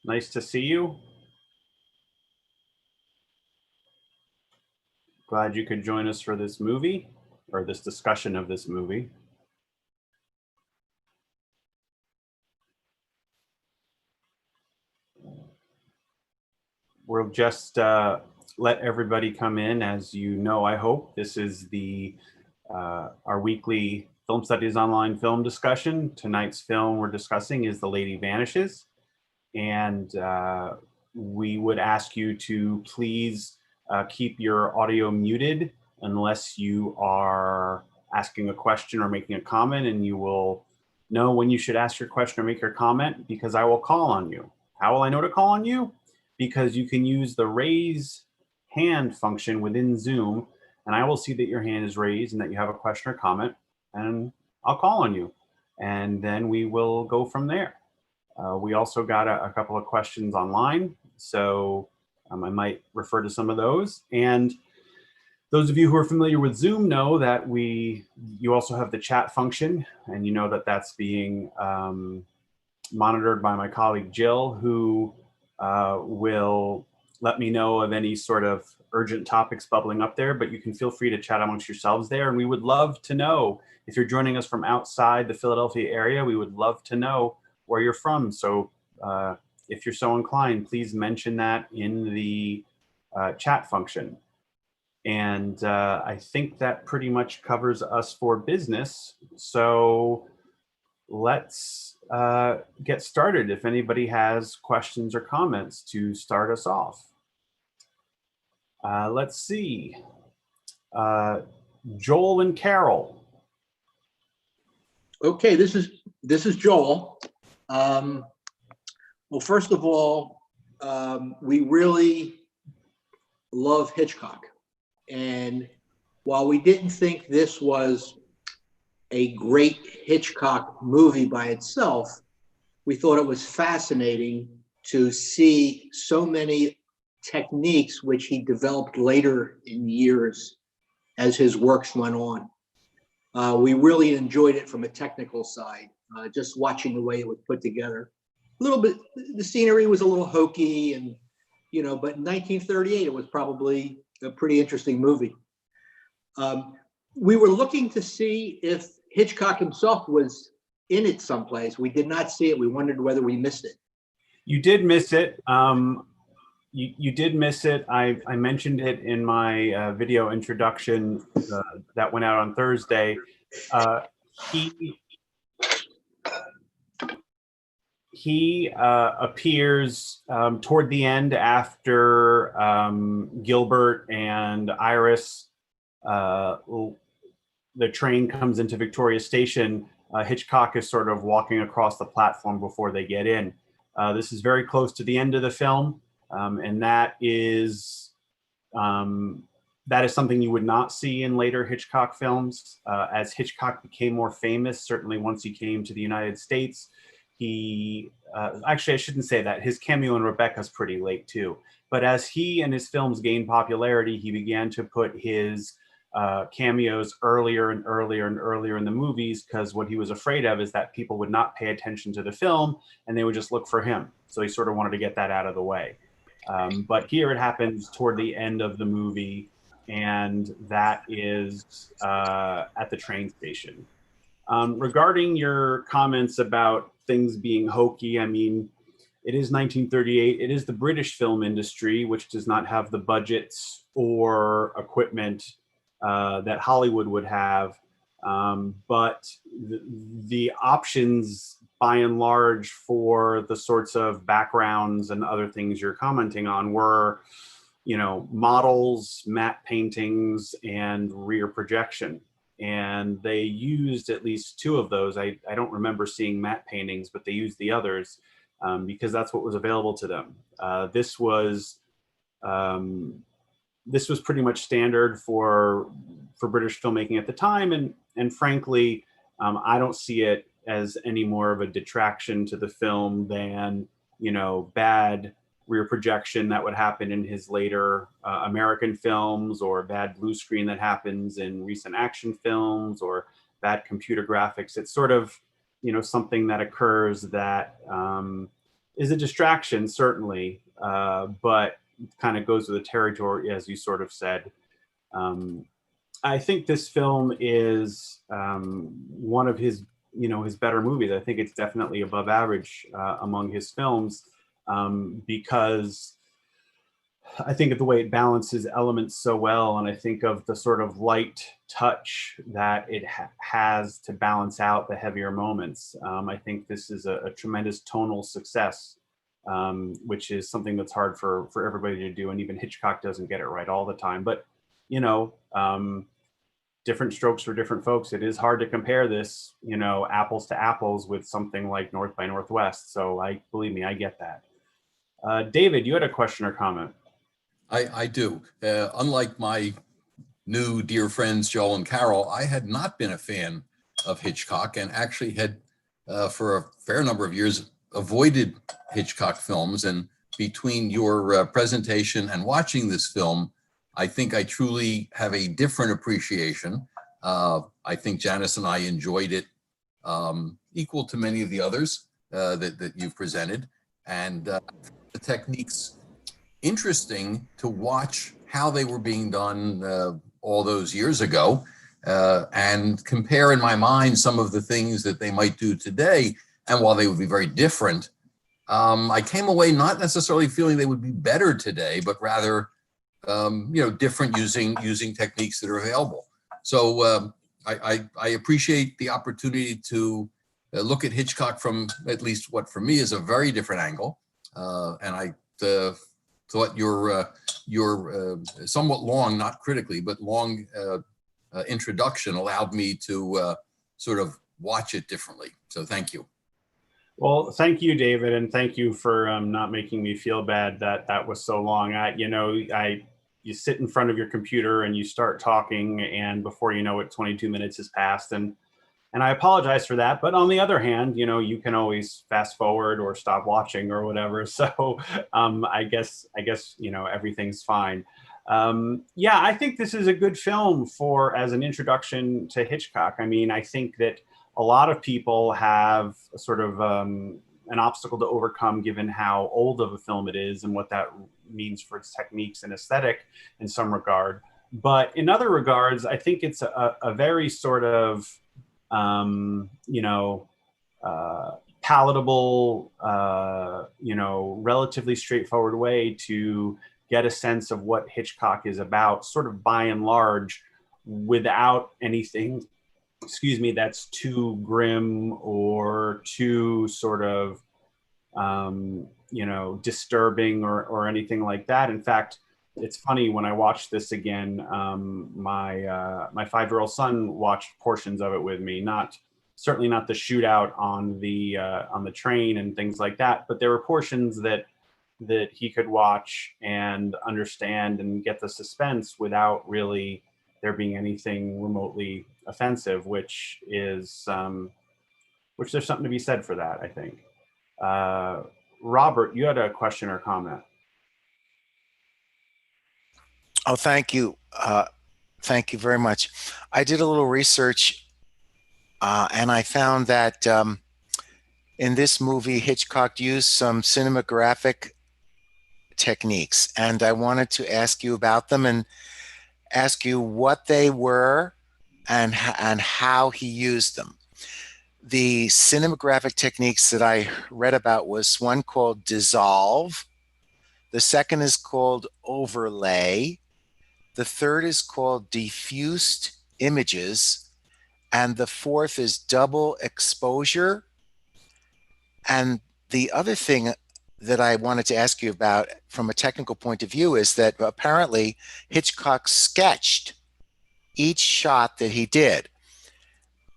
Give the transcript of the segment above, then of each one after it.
Nice to see you. Glad you could join us for this movie, or this discussion of this movie. We'll just let everybody come in. As you know, I hope this is our weekly Film Studies Online film discussion. Tonight's film we're discussing is The Lady Vanishes. And we would ask you to please keep your audio muted unless you are asking a question or making a comment, and you will know when you should ask your question or make your comment because I will call on you. How will I know to call on you? Because you can use the raise hand function within Zoom, and I will see that your hand is raised and that you have a question or comment, and I'll call on you. And then we will go from there. We also got a couple of questions online, so I might refer to some of those. And those of you who are familiar with Zoom know that you also have the chat function, and you know that that's being monitored by my colleague Jill, who will let me know of any sort of urgent topics bubbling up there, but you can feel free to chat amongst yourselves there. And we would love to know, if you're joining us from outside the Philadelphia area, we would love to know where you're from. So if you're so inclined, please mention that in the chat function. And I think that pretty much covers us for business. So let's get started if anybody has questions or comments to start us off. Let's see. Joel and Carole. Okay, this is Joel. Well, first of all, we really love Hitchcock. And while we didn't think this was a great Hitchcock movie by itself, we thought it was fascinating to see so many techniques which he developed later in years as his works went on. We really enjoyed it from a technical side, just watching the way it was put together. A little bit, the scenery was a little hokey, and but in 1938 it was probably a pretty interesting movie. We were looking to see if Hitchcock himself was in it someplace. We did not see it. We wondered whether we missed it. You did miss it. You did miss it. I mentioned it in my video introduction that went out on Thursday. He appears toward the end after Gilbert and Iris, the train comes into Victoria Station. Hitchcock is sort of walking across the platform before they get in. This is very close to the end of the film. And that is something you would not see in later Hitchcock films. As Hitchcock became more famous, certainly once he came to the United States, actually I shouldn't say that. His cameo in Rebecca's pretty late too. But as he and his films gained popularity, he began to put his cameos earlier and earlier and earlier in the movies, because what he was afraid of is that people would not pay attention to the film and they would just look for him. So he sort of wanted to get that out of the way. But here it happens toward the end of the movie, and that is at the train station. Regarding your comments about things being hokey, I mean, it is 1938. It is the British film industry, which does not have the budgets or equipment that Hollywood would have. But the options, by and large, for the sorts of backgrounds and other things you're commenting on were, models, matte paintings, and rear projection. And they used at least two of those. I don't remember seeing matte paintings, but they used the others because that's what was available to them. This was pretty much standard for British filmmaking at the time, and frankly, I don't see it as any more of a detraction to the film than bad rear projection that would happen in his later American films, or bad blue screen that happens in recent action films, or bad computer graphics. It's sort of something that occurs that is a distraction, certainly, but kind of goes with the territory, as you sort of said. I think this film is one of his, his better movies. I think it's definitely above average among his films because I think of the way it balances elements so well, and I think of the sort of light touch that it has to balance out the heavier moments. I think this is a tremendous tonal success, which is something that's hard for everybody to do, and even Hitchcock doesn't get it right all the time. But different strokes for different folks. It is hard to compare this, apples to apples with something like North by Northwest. So believe me, I get that. David, you had a question or comment? I do. Unlike my new dear friends, Joel and Carole, I had not been a fan of Hitchcock and actually had, for a fair number of years, avoided Hitchcock films. And between your presentation and watching this film, I think I truly have a different appreciation. I think Janice and I enjoyed it equal to many of the others that you've presented. And the techniques interesting to watch how they were being done all those years ago and compare in my mind some of the things that they might do today. And while they would be very different, I came away not necessarily feeling they would be better today, but rather, different using techniques that are available. So I appreciate the opportunity to look at Hitchcock from at least what for me is a very different angle. And I thought your somewhat long, not critically, but long introduction allowed me to sort of watch it differently. So thank you. Well, thank you, David, and thank you for not making me feel bad that was so long. You sit in front of your computer and you start talking, and before you know it, 22 minutes has passed, and I apologize for that. But on the other hand, you can always fast forward or stop watching or whatever. So I guess everything's fine. I think this is a good film as an introduction to Hitchcock. I mean, I think that a lot of people have sort of an obstacle to overcome given how old of a film it is and what that means for its techniques and aesthetic in some regard. But in other regards, I think it's a very sort of, palatable, relatively straightforward way to get a sense of what Hitchcock is about, sort of by and large, without anything that's too grim or too sort of, disturbing or anything like that. In fact, it's funny, when I watched this again, my 5-year-old son watched portions of it with me, certainly not the shootout on the train and things like that, but there were portions that he could watch and understand and get the suspense without really there being anything remotely offensive, which there's something to be said for that, I think. Robert, you had a question or comment. Oh, thank you. Thank you very much. I did a little research and I found that in this movie, Hitchcock used some cinematographic techniques, and I wanted to ask you about them and ask you what they were and how he used them. The cinematographic techniques that I read about was one called dissolve. The second is called overlay. The third is called diffused images. And the fourth is double exposure. And the other thing that I wanted to ask you about from a technical point of view is that apparently Hitchcock sketched each shot that he did.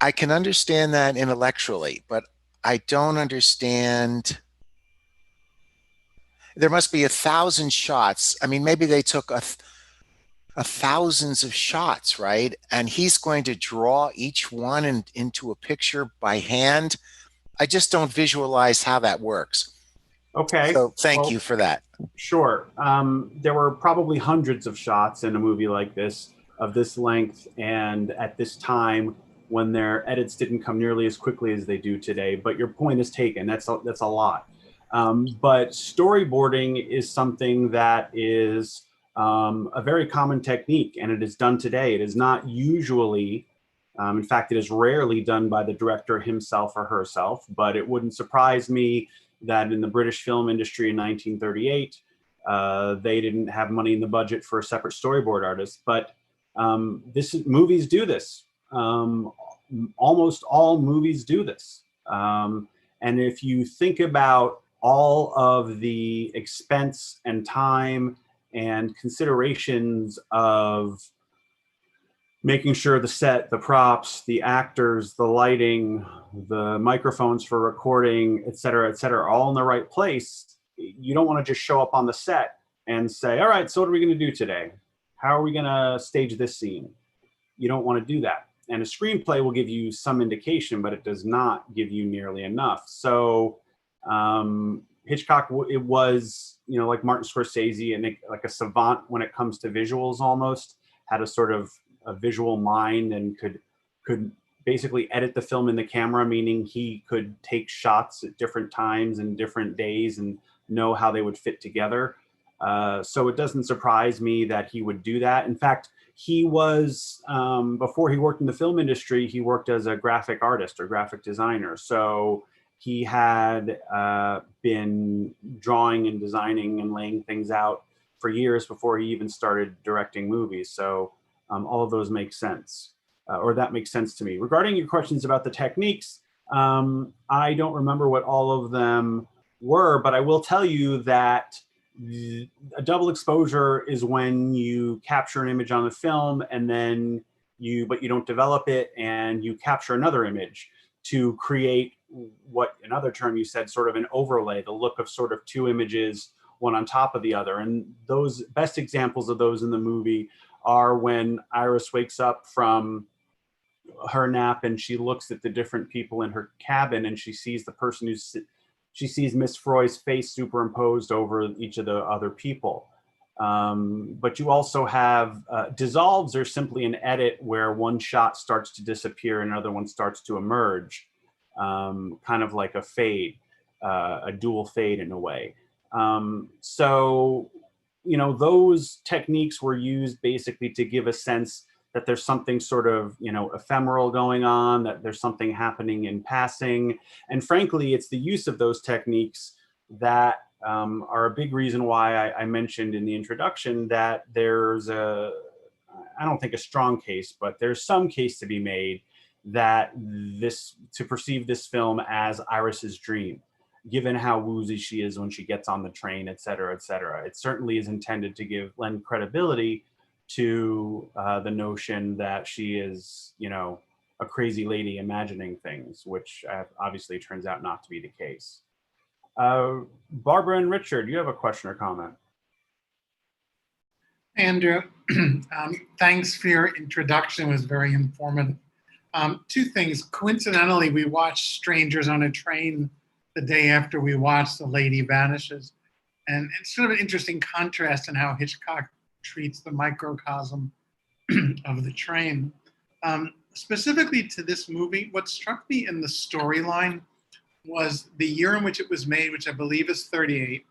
I can understand that intellectually, but I don't understand. There must be 1,000 shots. I mean, maybe they took thousands of shots, right? And he's going to draw each one into a picture by hand. I just don't visualize how that works. Okay. So thank you for that. Sure. There were probably hundreds of shots in a movie like this of this length and at this time when their edits didn't come nearly as quickly as they do today. But your point is taken. That's a lot. But storyboarding is something that is a very common technique, and it is done today. It is not usually, in fact, it is rarely done by the director himself or herself, but it wouldn't surprise me that in the British film industry in 1938, they didn't have money in the budget for a separate storyboard artist. But movies do this. Almost all movies do this. And if you think about all of the expense and time and considerations of making sure the set, the props, the actors, the lighting, the microphones for recording, et cetera, all in the right place, you don't want to just show up on the set and say, all right, so what are we going to do today? How are we going to stage this scene? You don't want to do that. And a screenplay will give you some indication, but it does not give you nearly enough. So Hitchcock, it was, like Martin Scorsese, and like a savant when it comes to visuals, almost had a sort of a visual mind and could basically edit the film in the camera, meaning he could take shots at different times and different days and know how they would fit together. So it doesn't surprise me that he would do that. In fact, he was, before he worked in the film industry, he worked as a graphic artist or graphic designer. So he had been drawing and designing and laying things out for years before he even started directing movies. So all of those make sense, or that makes sense to me. Regarding your questions about the techniques, I don't remember what all of them were, but I will tell you that a double exposure is when you capture an image on the film and then but you don't develop it, and you capture another image to create what, another term you said, sort of an overlay, the look of sort of two images, one on top of the other. And those best examples of those in the movie are when Iris wakes up from her nap and she looks at the different people in her cabin, and she sees the person she sees Miss Froy's face superimposed over each of the other people. But you also have dissolves are simply an edit where one shot starts to disappear and another one starts to emerge, kind of like a fade, a dual fade in a way. So, those techniques were used basically to give a sense that there's something sort of, ephemeral going on, that there's something happening in passing. And frankly, it's the use of those techniques that are a big reason why I mentioned in the introduction that there's I don't think a strong case, but there's some case to be made that to perceive this film as Iris's dream, given how woozy she is when she gets on the train, et cetera, et cetera. It certainly is intended to lend credibility to the notion that she is, a crazy lady imagining things, which obviously turns out not to be the case. Barbara and Richard, you have a question or comment? Andrew, thanks for your introduction. It was very informative. Two things. Coincidentally, we watched Strangers on a Train the day after we watched The Lady Vanishes. And it's sort of an interesting contrast in how Hitchcock treats the microcosm of the train. Specifically to this movie, what struck me in the storyline was the year in which it was made, which I believe is 38,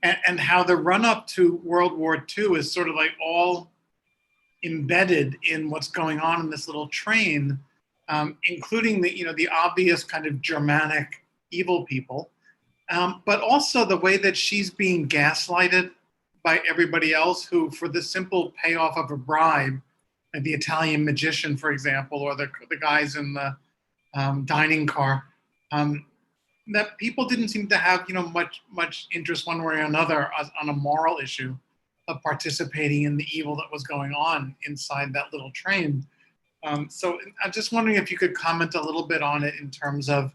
and how the run-up to World War II is sort of like all embedded in what's going on in this little train, including the obvious kind of Germanic evil people, but also the way that she's being gaslighted by everybody else who, for the simple payoff of a bribe, like the Italian magician, for example, or the guys in the dining car, that people didn't seem to have much interest one way or another on a moral issue of participating in the evil that was going on inside that little train. So I'm just wondering if you could comment a little bit on it in terms of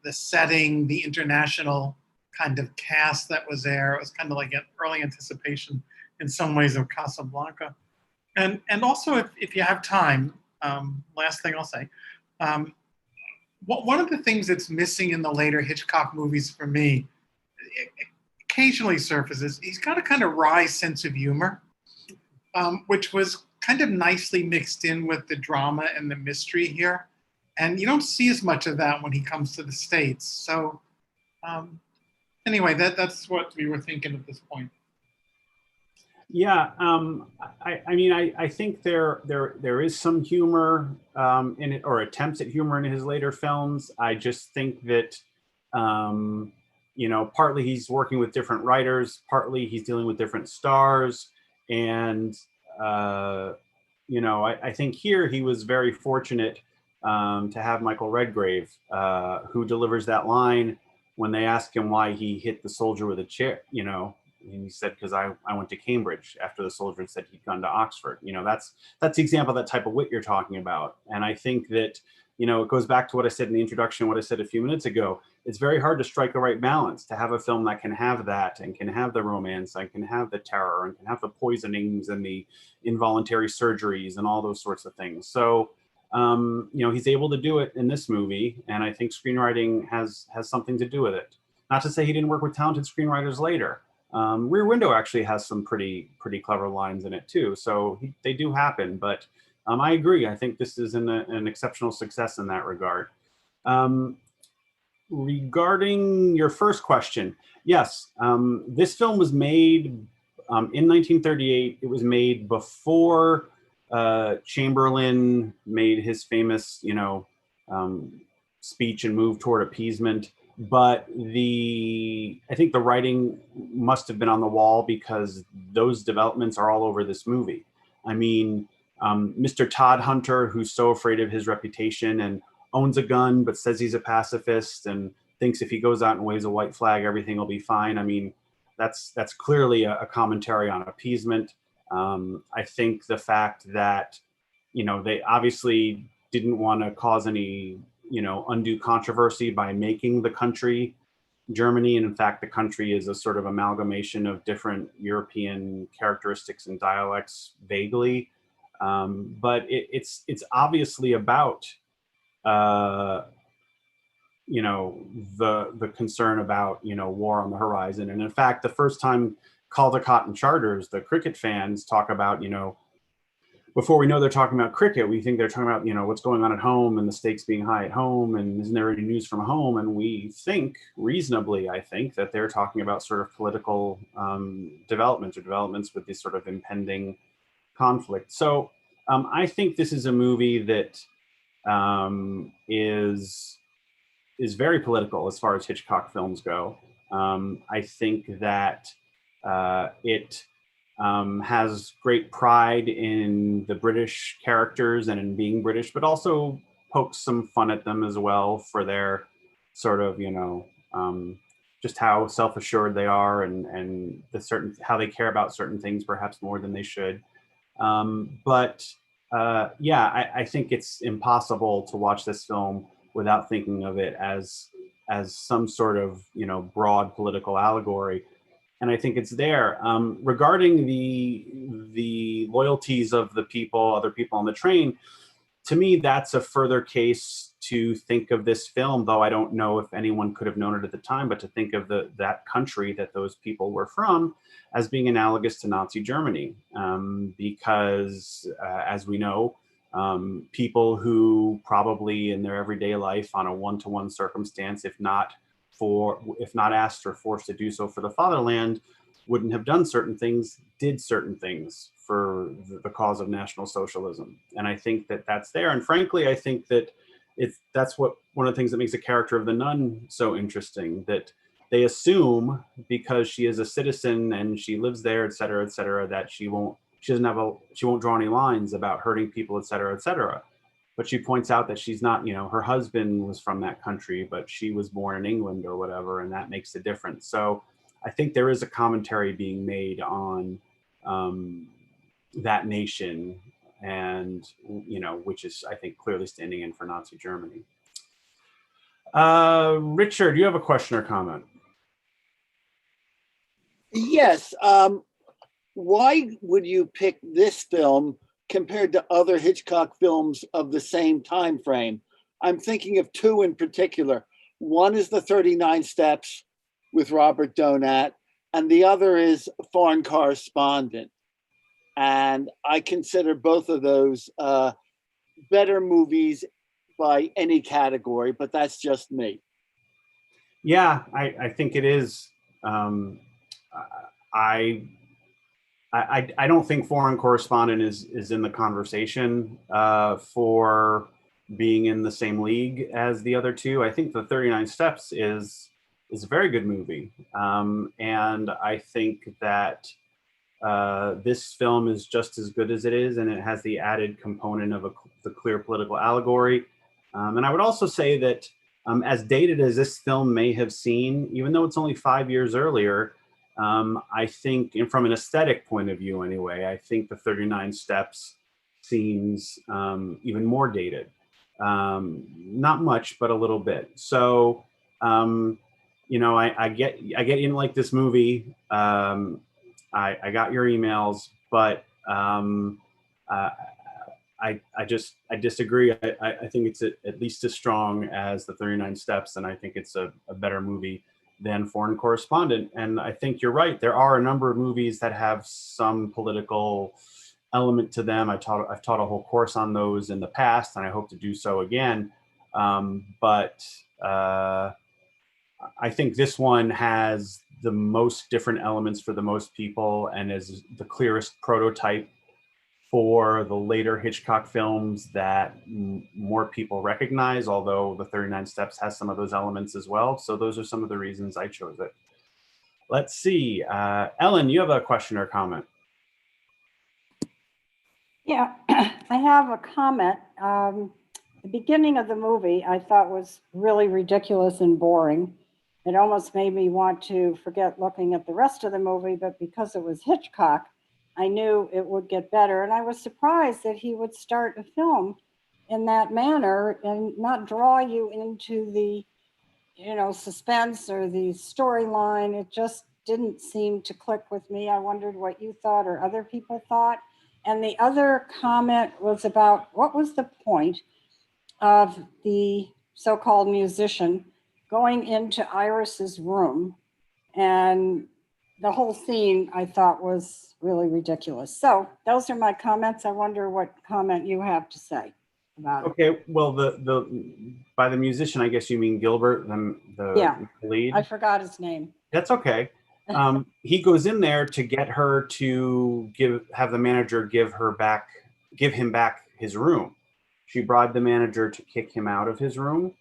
the setting, the international kind of cast that was there. It was kind of like an early anticipation in some ways of Casablanca. And also, if you have time, last thing I'll say, one of the things that's missing in the later Hitchcock movies for me, it occasionally surfaces, he's got a kind of wry sense of humor, which was kind of nicely mixed in with the drama and the mystery here. And you don't see as much of that when he comes to the States. So Anyway, that's what we were thinking at this point. Yeah, I mean, I think there is some humor in it, or attempts at humor in his later films. I just think that, you know, partly he's working with different writers, partly he's dealing with different stars, and you know, I think here he was very fortunate to have Michael Redgrave, who delivers that line when they ask him why he hit the soldier with a chair, you know, and he said, because I went to Cambridge, after the soldier said he'd gone to Oxford. You know, that's the example of that type of wit you're talking about. And I think that, you know, it goes back to what I said in the introduction, what I said a few minutes ago. It's very hard to strike a right balance, to have a film that can have that, and can have the romance, and can have the terror, and can have the poisonings and the involuntary surgeries and all those sorts of things. So, you know, he's able to do it in this movie, and I think screenwriting has something to do with it. Not to say he didn't work with talented screenwriters later. Rear Window actually has some pretty clever lines in it too, so they do happen. But I agree. I think this is an exceptional success in that regard. Regarding your first question, yes, this film was made in 1938. It was made before Chamberlain made his famous, you know, speech and move toward appeasement. But I think the writing must have been on the wall, because those developments are all over this movie. I mean, Mr. Todd Hunter, who's so afraid of his reputation and owns a gun, but says he's a pacifist and thinks if he goes out and waves a white flag, everything will be fine. I mean, that's clearly a commentary on appeasement. I think the fact that, you know, they obviously didn't want to cause any, you know, undue controversy by making the country Germany. And in fact, the country is a sort of amalgamation of different European characteristics and dialects vaguely. But it's obviously about, you know, the concern about, you know, war on the horizon. And in fact, the first time Caldecott and Charters, the cricket fans, talk about, you know, before we know they're talking about cricket, we think they're talking about, you know, what's going on at home and the stakes being high at home, and isn't there any news from home? And we think reasonably, I think, that they're talking about sort of political developments, or developments with this sort of impending conflict. So I think this is a movie that is very political as far as Hitchcock films go. I think that it has great pride in the British characters and in being British, but also pokes some fun at them as well for their sort of, you know, just how self-assured they are, and how they care about certain things perhaps more than they should. But yeah, I think it's impossible to watch this film without thinking of it as some sort of, you know, broad political allegory. And I think it's there. Regarding the loyalties of the people, other people on the train, to me, that's a further case to think of this film, though I don't know if anyone could have known it at the time, but to think of that country that those people were from as being analogous to Nazi Germany. Because as we know, people who probably in their everyday life on a one-to-one circumstance, if not asked or forced to do so for the fatherland, wouldn't have done certain things, did certain things for the cause of National Socialism. And I think that that's there. And frankly, I think that that's one of the things that makes the character of the nun so interesting, that they assume because she is a citizen and she lives there, et cetera, that she won't draw any lines about hurting people, et cetera. But she points out that she's not, you know, her husband was from that country, but she was born in England or whatever, and that makes a difference. So I think there is a commentary being made on that nation, and, you know, which is, I think, clearly standing in for Nazi Germany. Richard, do you have a question or comment? Yes. Why would you pick this film compared to other Hitchcock films of the same time frame? I'm thinking of two in particular. One is The 39 Steps with Robert Donat, and the other is Foreign Correspondent. And I consider both of those better movies by any category, but that's just me. Yeah, I think it is. I, I don't think Foreign Correspondent is in the conversation for being in the same league as the other two. I think the 39 Steps is a very good movie, and I think that this film is just as good as it is, and it has the added component of the clear political allegory. And I would also say that as dated as this film may have seemed, even though it's only 5 years earlier, I think, and from an aesthetic point of view anyway, I think the 39 Steps seems even more dated. Not much, but a little bit. So, you know, I get in like this movie. I got your emails, but I disagree. I think it's at least as strong as the 39 Steps, and I think it's a better movie than Foreign Correspondent. And I think you're right. There are a number of movies that have some political element to them. I've taught a whole course on those in the past, and I hope to do so again. But I think this one has the most different elements for the most people and is the clearest prototype for the later Hitchcock films that more people recognize, although the 39 Steps has some of those elements as well. So those are some of the reasons I chose it. Let's see. Ellen, you have a question or comment? Yeah, I have a comment. The beginning of the movie I thought was really ridiculous and boring. It almost made me want to forget looking at the rest of the movie, but because it was Hitchcock, I knew it would get better. And I was surprised that he would start a film in that manner and not draw you into the, you know, suspense or the storyline. It just didn't seem to click with me. I wondered what you thought or other people thought. And the other comment was about what was the point of the so-called musician going into Iris's room, and the whole scene I thought was really ridiculous. So those are my comments. I wonder what comment you have to say about it. Okay, well, by the musician, I guess you mean Gilbert, the lead? I forgot his name. That's okay. He goes in there to get her to have the manager give him back his room. She bribed the manager to kick him out of his room.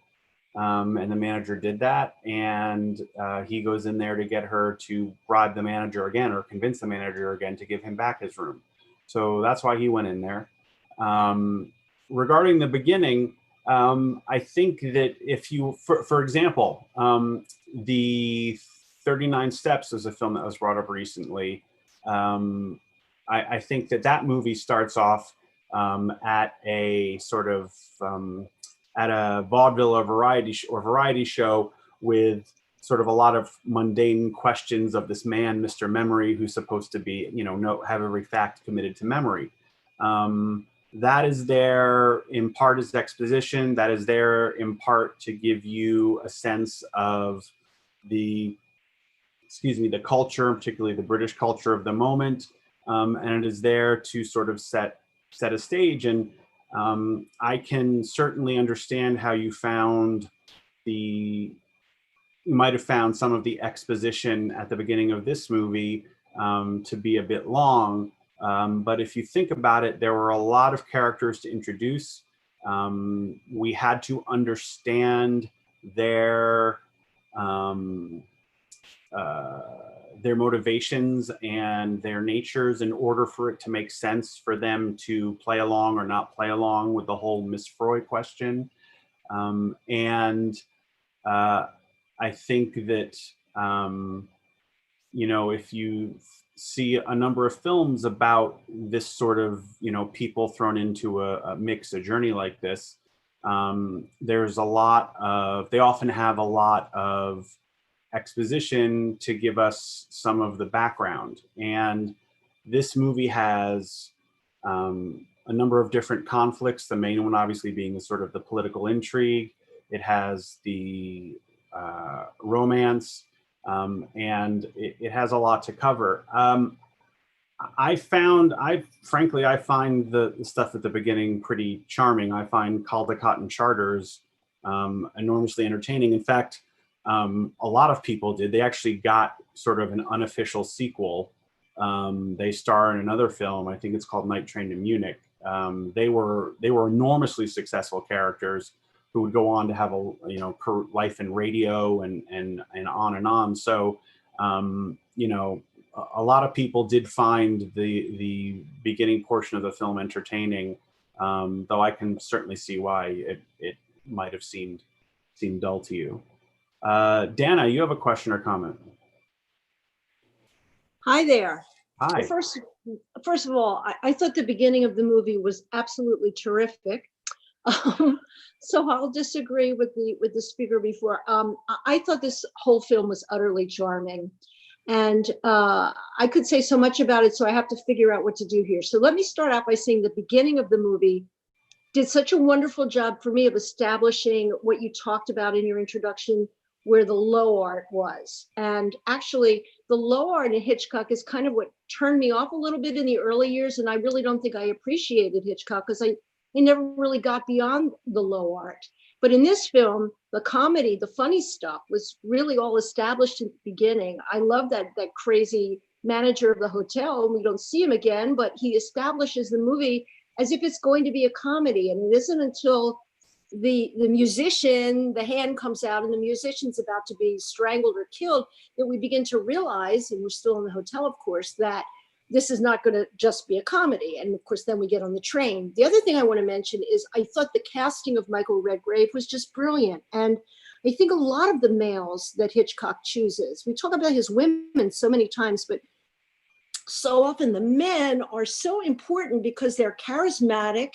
And the manager did that, and he goes in there to get her to bribe the manager again, or convince the manager again to give him back his room. So that's why he went in there. Regarding the beginning, I think that if you, for example, the 39 Steps was a film that was brought up recently. I think that movie starts off at a sort of at a vaudeville or variety show with sort of a lot of mundane questions of this man, Mr. Memory, who's supposed to be, you know, have every fact committed to memory. That is there in part as exposition. That is there in part to give you a sense of the culture, particularly the British culture of the moment. And it is there to sort of set a stage. And I can certainly understand how you might have found some of the exposition at the beginning of this movie to be a bit long. But if you think about it, there were a lot of characters to introduce. We had to understand their motivations and their natures in order for it to make sense for them to play along or not play along with the whole Miss Freud question. I think that, you know, if you see a number of films about this sort of, you know, people thrown into a journey like this, there's they often have a lot of exposition to give us some of the background. And this movie has a number of different conflicts, the main one obviously being the sort of the political intrigue. It has the romance, and it has a lot to cover. I find the stuff at the beginning pretty charming. I find Caldecott and Charters enormously entertaining. In fact, A lot of people did. They actually got sort of an unofficial sequel. They star in another film. I think it's called Night Train to Munich. They were enormously successful characters who would go on to have a life in radio and on and on. So a lot of people did find the beginning portion of the film entertaining, though I can certainly see why it might have seemed dull to you. Dana, you have a question or comment? Hi there. Hi. Well, first of all, I thought the beginning of the movie was absolutely terrific. So I'll disagree with the speaker before. I thought this whole film was utterly charming, and I could say so much about it, so I have to figure out what to do here. So let me start out by saying the beginning of the movie did such a wonderful job for me of establishing what you talked about in your introduction, where the low art was. And actually, the low art in Hitchcock is kind of what turned me off a little bit in the early years, and I really don't think I appreciated Hitchcock because I never really got beyond the low art. But in this film, the comedy, the funny stuff was really all established in the beginning. I love that crazy manager of the hotel. We don't see him again, but he establishes the movie as if it's going to be a comedy. And it isn't until the musician, the hand comes out and the musician's about to be strangled or killed that we begin to realize, and we're still in the hotel, of course, that this is not going to just be a comedy. And of course, then we get on the train. The other thing I want to mention is I thought the casting of Michael Redgrave was just brilliant. And I think a lot of the males that Hitchcock chooses, we talk about his women so many times, but so often the men are so important because they're charismatic,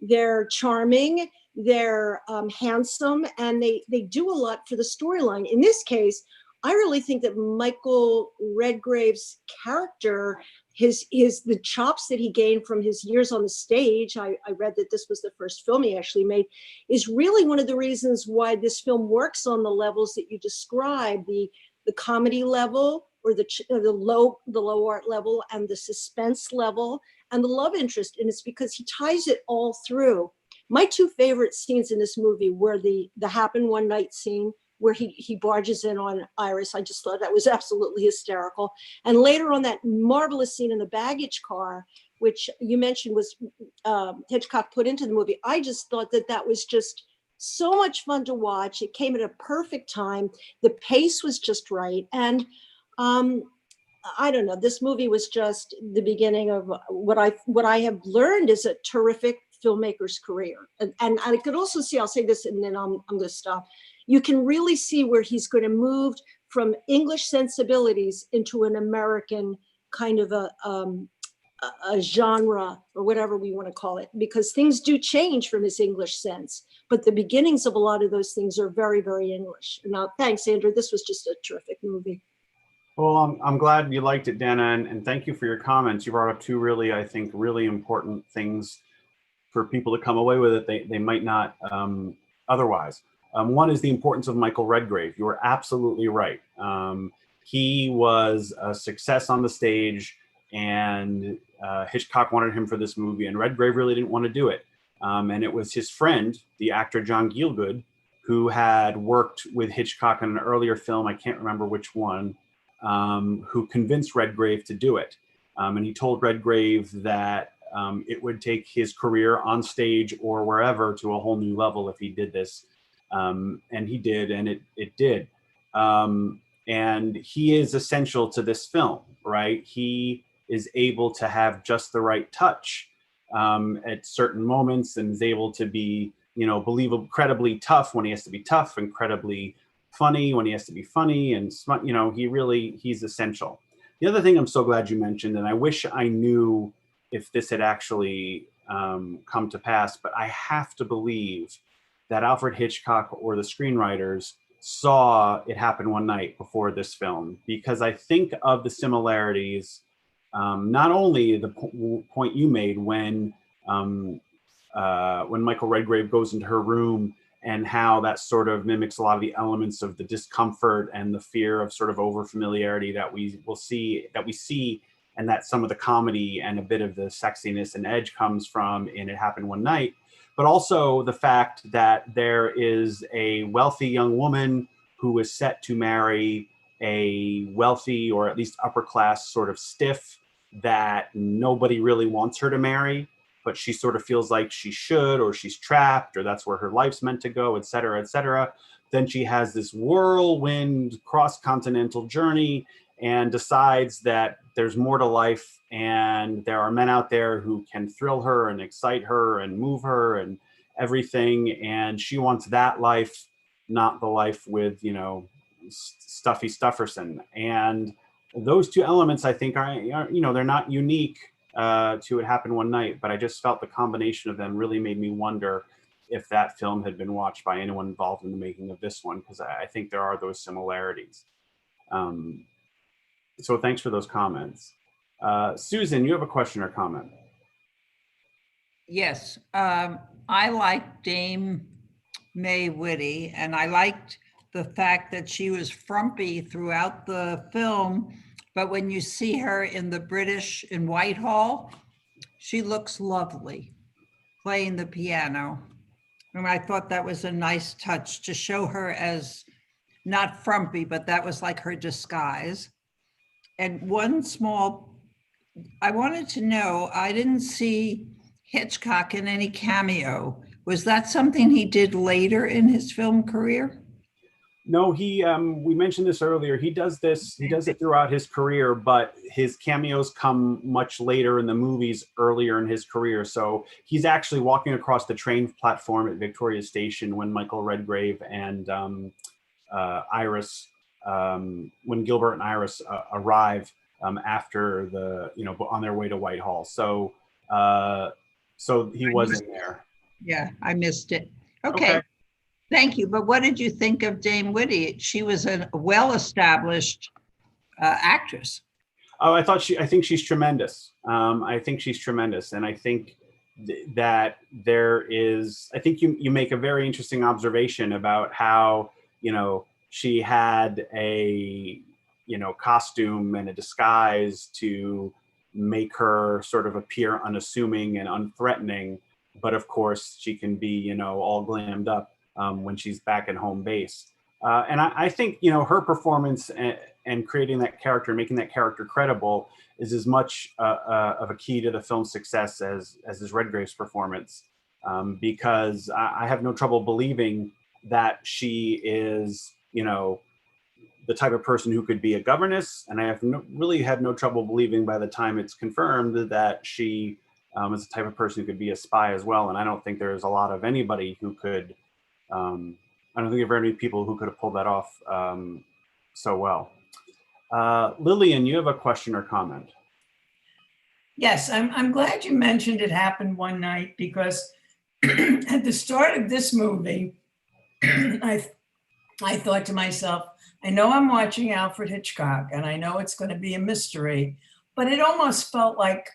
they're charming, they're handsome, and they do a lot for the storyline. In this case, I really think that Michael Redgrave's character, the chops that he gained from his years on the stage, I read that this was the first film he actually made, is really one of the reasons why this film works on the levels that you described, the comedy level, or the low art level, and the suspense level, and the love interest. And it's because he ties it all through. My two favorite scenes in this movie were the Happen One Night scene, where he barges in on Iris. I just thought that was absolutely hysterical. And later on, that marvelous scene in the baggage car, which you mentioned was Hitchcock put into the movie. I just thought that was just so much fun to watch. It came at a perfect time. The pace was just right. And I don't know, this movie was just the beginning of what I have learned is a terrific filmmaker's career. And I could also see, I'll say this and then I'm going to stop. You can really see where he's going to move from English sensibilities into an American kind of a genre, or whatever we want to call it, because things do change from his English sense. But the beginnings of a lot of those things are very, very English. Now, thanks, Andrew. This was just a terrific movie. Well, I'm glad you liked it, Dana, and thank you for your comments. You brought up two really, I think, really important things for people to come away with it they might not otherwise. One is the importance of Michael Redgrave. You are absolutely right. He was a success on the stage, and Hitchcock wanted him for this movie, and Redgrave really didn't want to do it. And it was his friend, the actor John Gielgud, who had worked with Hitchcock in an earlier film, I can't remember which one, who convinced Redgrave to do it. And he told Redgrave that it would take his career on stage or wherever to a whole new level if he did this. And he did, and it did. And he is essential to this film, right? He is able to have just the right touch at certain moments, and is able to be, believable, credibly tough when he has to be tough, incredibly funny when he has to be funny, and he's essential. The other thing I'm so glad you mentioned, and I wish I knew if this had actually come to pass, but I have to believe that Alfred Hitchcock or the screenwriters saw It Happen One Night before this film, because I think of the similarities, not only the point you made when Michael Redgrave goes into her room, and how that sort of mimics a lot of the elements of the discomfort and the fear of sort of overfamiliarity that we see, and that some of the comedy and a bit of the sexiness and edge comes from in It Happened One Night. But also the fact that there is a wealthy young woman who is set to marry a wealthy or at least upper class sort of stiff that nobody really wants her to marry, but she sort of feels like she should, or she's trapped, or that's where her life's meant to go, et cetera, et cetera. Then she has this whirlwind cross-continental journey and decides that there's more to life, and there are men out there who can thrill her and excite her and move her and everything. And she wants that life, not the life with, you know, Stuffy Stufferson. And those two elements, I think, are, you know, they're not unique to It Happened One Night, but I just felt the combination of them really made me wonder if that film had been watched by anyone involved in the making of this one, because I think there are those similarities. So thanks for those comments. Susan, you have a question or comment? Yes, I liked Dame May Whitty, and I liked the fact that she was frumpy throughout the film, but when you see her in the British in Whitehall, she looks lovely playing the piano. And I thought that was a nice touch to show her as not frumpy, but that was like her disguise. And one small, I wanted to know, I didn't see Hitchcock in any cameo. Was that something he did later in his film career? No, we mentioned this earlier. He does it throughout his career, but his cameos come much later in the movies, earlier in his career. So he's actually walking across the train platform at Victoria Station when Michael Redgrave and Iris, when Gilbert and Iris arrive after the, you know, on their way to Whitehall. So he wasn't there. Yeah, I missed it. Okay. Thank you. But what did you think of Dame Whitty? She was a well-established actress. Oh, I think she's tremendous. I think she's tremendous. And I think that I think you make a very interesting observation about how, you know, she had a, you know, costume and a disguise to make her sort of appear unassuming and unthreatening. But of course, she can be, you know, all glammed up when she's back at home base. And I think, you know, her performance and creating that character, making that character credible is as much of a key to the film's success as is Redgrave's performance. Because I have no trouble believing that she is, you know, the type of person who could be a governess. And I have really had no trouble believing by the time it's confirmed that she is the type of person who could be a spy as well. And I don't think there's a lot of anybody who could, I don't think there are very many people who could have pulled that off so well. Lillian, you have a question or comment? Yes, I'm glad you mentioned It Happened One Night, because at the start of this movie, I thought to myself, I know I'm watching Alfred Hitchcock and I know it's going to be a mystery, but it almost felt like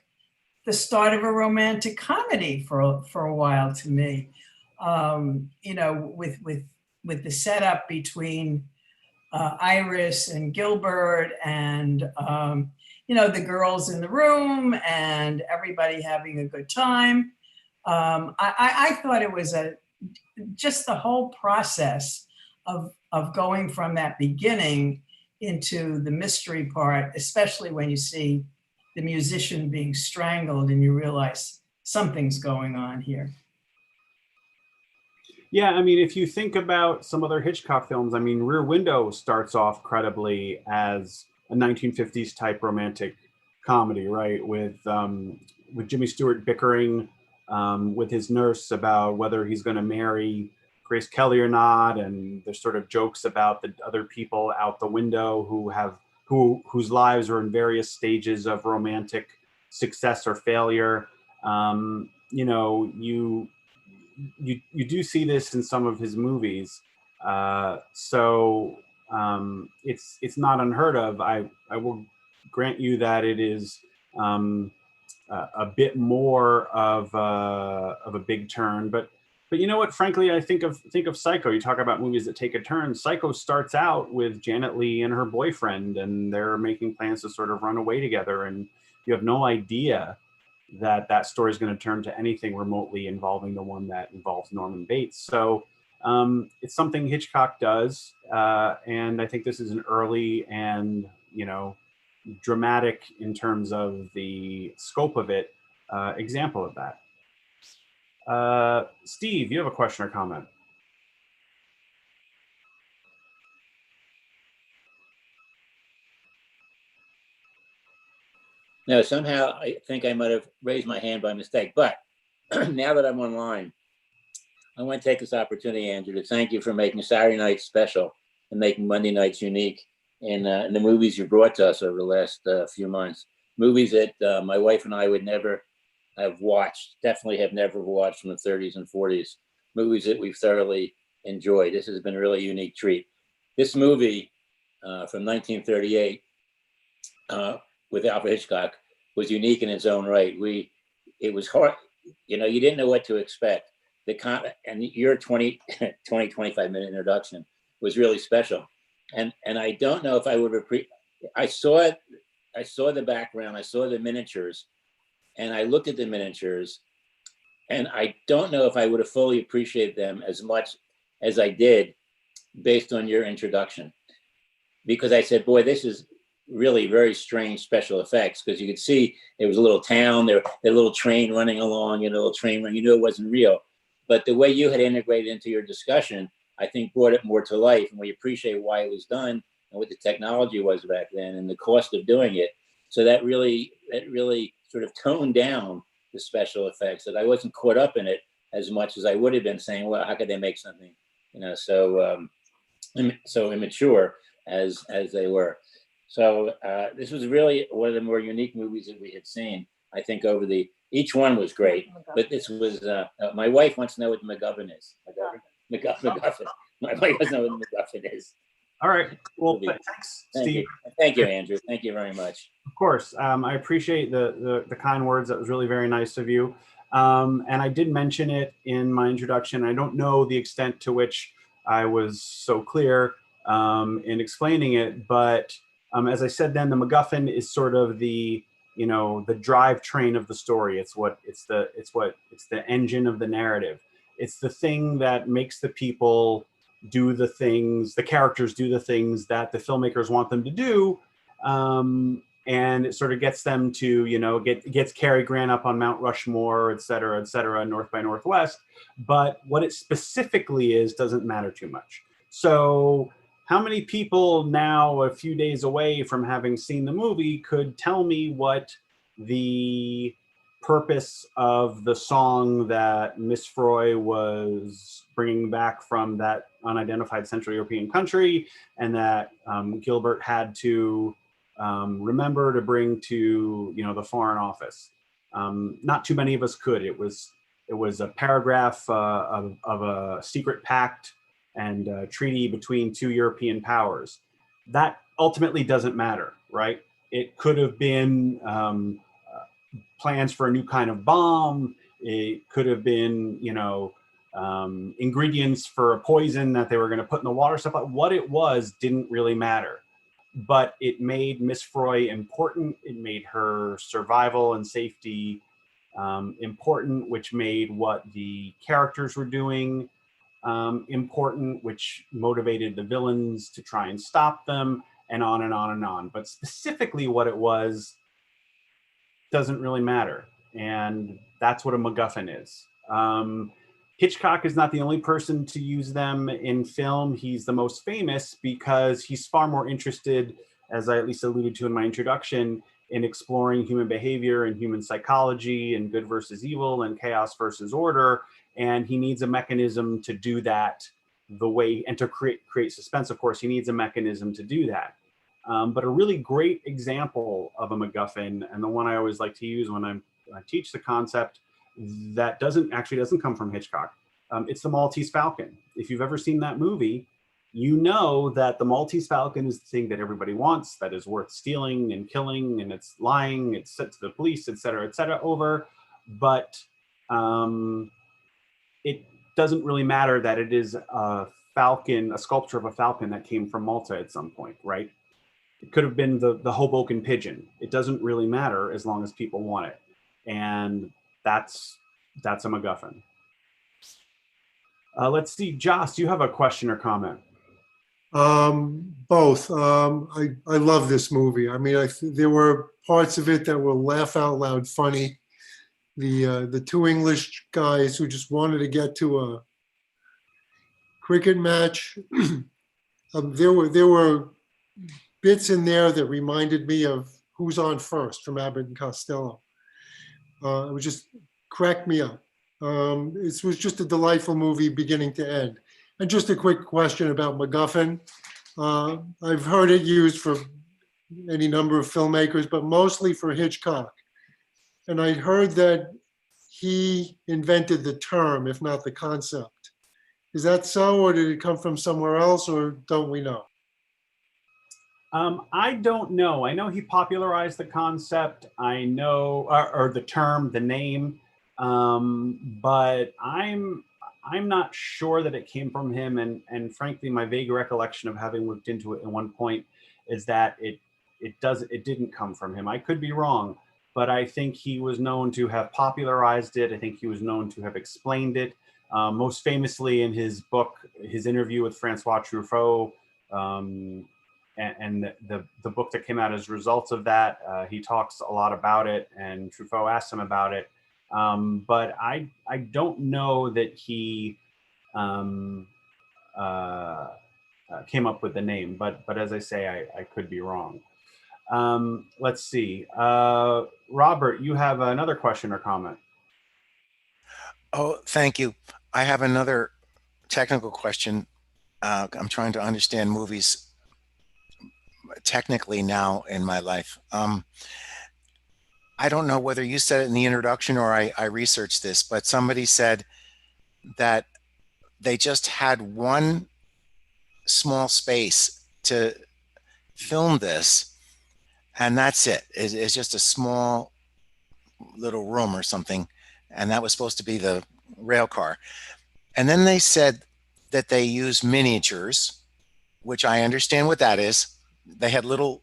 the start of a romantic comedy for a while to me. You know, with the setup between Iris and Gilbert and, you know, the girls in the room and everybody having a good time. I thought it was just the whole process of going from that beginning into the mystery part, especially when you see the musician being strangled and you realize something's going on here. Yeah, I mean, if you think about some other Hitchcock films, I mean, Rear Window starts off credibly as a 1950s type romantic comedy, right? With Jimmy Stewart bickering with his nurse about whether he's going to marry Grace Kelly or not, and there's sort of jokes about the other people out the window whose lives are in various stages of romantic success or failure. You know, you do see this in some of his movies, so it's not unheard of. I will grant you that it is a bit more of a big turn, but you know what? Frankly, I think of Psycho. You talk about movies that take a turn. Psycho starts out with Janet Leigh and her boyfriend, and they're making plans to sort of run away together, and you have no idea that story is going to turn to anything remotely involving the one that involves Norman Bates. So It's something Hitchcock does, and I think this is an early and, you know, dramatic in terms of the scope of it, example of that. Steve, you have a question or comment? No, somehow I think I might have raised my hand by mistake, but now that I'm online, I want to take this opportunity, Andrew, to thank you for making Saturday nights special and making Monday nights unique in the movies you brought to us over the last few months. Movies that my wife and I would never have watched, definitely have never watched from the 30s and 40s. Movies that we've thoroughly enjoyed. This has been a really unique treat. This movie from 1938 with Alfred Hitchcock was unique in its own right. It was hard, you know, you didn't know what to expect. And your 25 minute introduction was really special. And I don't know if I would have, I saw it, I saw the background, I saw the miniatures, and I looked at the miniatures, and I don't know if I would have fully appreciated them as much as I did based on your introduction. Because I said, boy, this is really very strange special effects, because you could see it was a little town, there a little train running along, you know, a little train run, you knew it wasn't real. But the way you had integrated into your discussion, I think brought it more to life, and we appreciate why it was done and what the technology was back then and the cost of doing it. So that really sort of toned down the special effects, that I wasn't caught up in it as much as I would have been saying, well, how could they make something, you know, so immature as they were. So this was really one of the more unique movies that we had seen. I think each one was great, but this was, my wife wants to know what the MacGuffin is. MacGuffin. My wife doesn't know what the MacGuffin is. All right. Well, thanks, Steve. Thank you, Andrew. Thank you very much. Of course. I appreciate the kind words. That was really very nice of you. And I did mention it in my introduction. I don't know the extent to which I was so clear in explaining it, but as I said then, the MacGuffin is sort of the, you know, the drivetrain of the story. It's the engine of the narrative. It's the thing that makes the people do the things, the characters do the things that the filmmakers want them to do. And it sort of gets them to, you know, gets Cary Grant up on Mount Rushmore, et cetera, North by Northwest. But what it specifically is doesn't matter too much. So how many people now, a few days away from having seen the movie, could tell me what the purpose of the song that Miss Froy was bringing back from that unidentified Central European country, and that Gilbert had to remember to bring to, you know, the Foreign Office? Not too many of us could. It was a paragraph of a secret pact and treaty between two European powers. That ultimately doesn't matter, right? It could have been plans for a new kind of bomb. It could have been, you know, ingredients for a poison that they were going to put in the water, stuff like what it was didn't really matter. But it made Miss Froy important. It made her survival and safety important, which made what the characters were doing important, which motivated the villains to try and stop them, and on and on and on. But specifically what it was doesn't really matter. And that's what a MacGuffin is. Hitchcock is not the only person to use them in film. He's the most famous because he's far more interested, as I at least alluded to in my introduction, in exploring human behavior and human psychology and good versus evil and chaos versus order. And he needs a mechanism to do that the way, and to create suspense, of course, he needs a mechanism to do that. But a really great example of a MacGuffin, and the one I always like to use when I teach the concept, that doesn't come from Hitchcock. It's the Maltese Falcon. If you've ever seen that movie, you know that the Maltese Falcon is the thing that everybody wants, that is worth stealing and killing, and it's lying, it's sent to the police, et cetera, over. But it doesn't really matter that it is a falcon, a sculpture of a falcon that came from Malta at some point, right? It could have been the Hoboken pigeon. It doesn't really matter as long as people want it. And that's a MacGuffin. Let's see, Joss, do you have a question or comment? Both. I love this movie. I mean, there were parts of it that were laugh out loud funny. The two English guys who just wanted to get to a cricket match. There were bits in there that reminded me of Who's on First from Abbott and Costello. It was just cracked me up. It was just a delightful movie beginning to end. And just a quick question about MacGuffin. I've heard it used for any number of filmmakers, but mostly for Hitchcock. And I heard that he invented the term, if not the concept. Is that so, or did it come from somewhere else, or don't we know? I don't know. I know he popularized the concept. I know, or the term, the name, but I'm not sure that it came from him. And frankly, my vague recollection of having looked into it at one point is that it didn't come from him. I could be wrong, but I think he was known to have popularized it. I think he was known to have explained it. Most famously in his book, his interview with Francois Truffaut, and the book that came out as a result of that, he talks a lot about it, and Truffaut asked him about it. But I don't know that he came up with the name, but as I say, I could be wrong. Let's see. Robert, you have another question or comment? Oh, thank you. I have another technical question. I'm trying to understand movies technically now in my life. I don't know whether you said it in the introduction or I researched this, but somebody said that they just had one small space to film this, and that's it. It's just a small little room or something, and that was supposed to be the rail car. And then they said that they use miniatures, which I understand what that is. They had little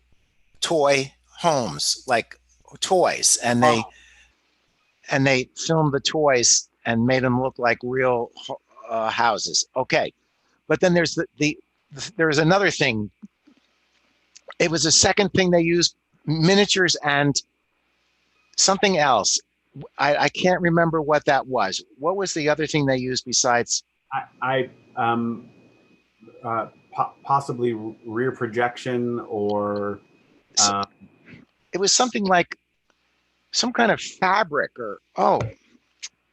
toy homes, like toys, and they filmed the toys and made them look like real houses. Okay, but then there's there's another thing. It was a second thing they used, miniatures and something else. I can't remember what that was. What was the other thing they used besides? Possibly rear projection, or it was something like some kind of fabric, or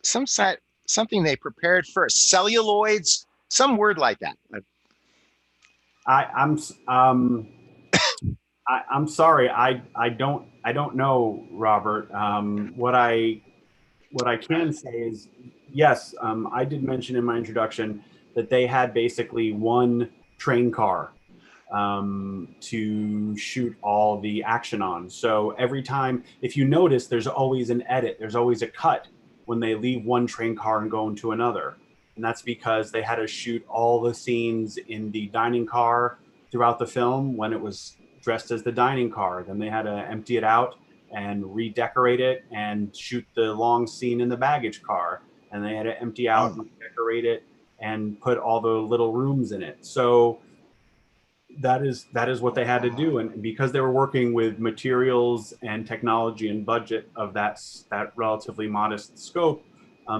something they prepared first, celluloids, some word like that. I'm sorry. I don't know, Robert. What I can say is, yes, I did mention in my introduction that they had basically one train car to shoot all the action on. So every time, if you notice, there's always an edit, there's always a cut when they leave one train car and go into another. And that's because they had to shoot all the scenes in the dining car throughout the film when it was dressed as the dining car. Then they had to empty it out and redecorate it and shoot the long scene in the baggage car. And they had to empty out and decorate it and put all the little rooms in it. So that is what they had to do. And because they were working with materials and technology and budget of that relatively modest scope,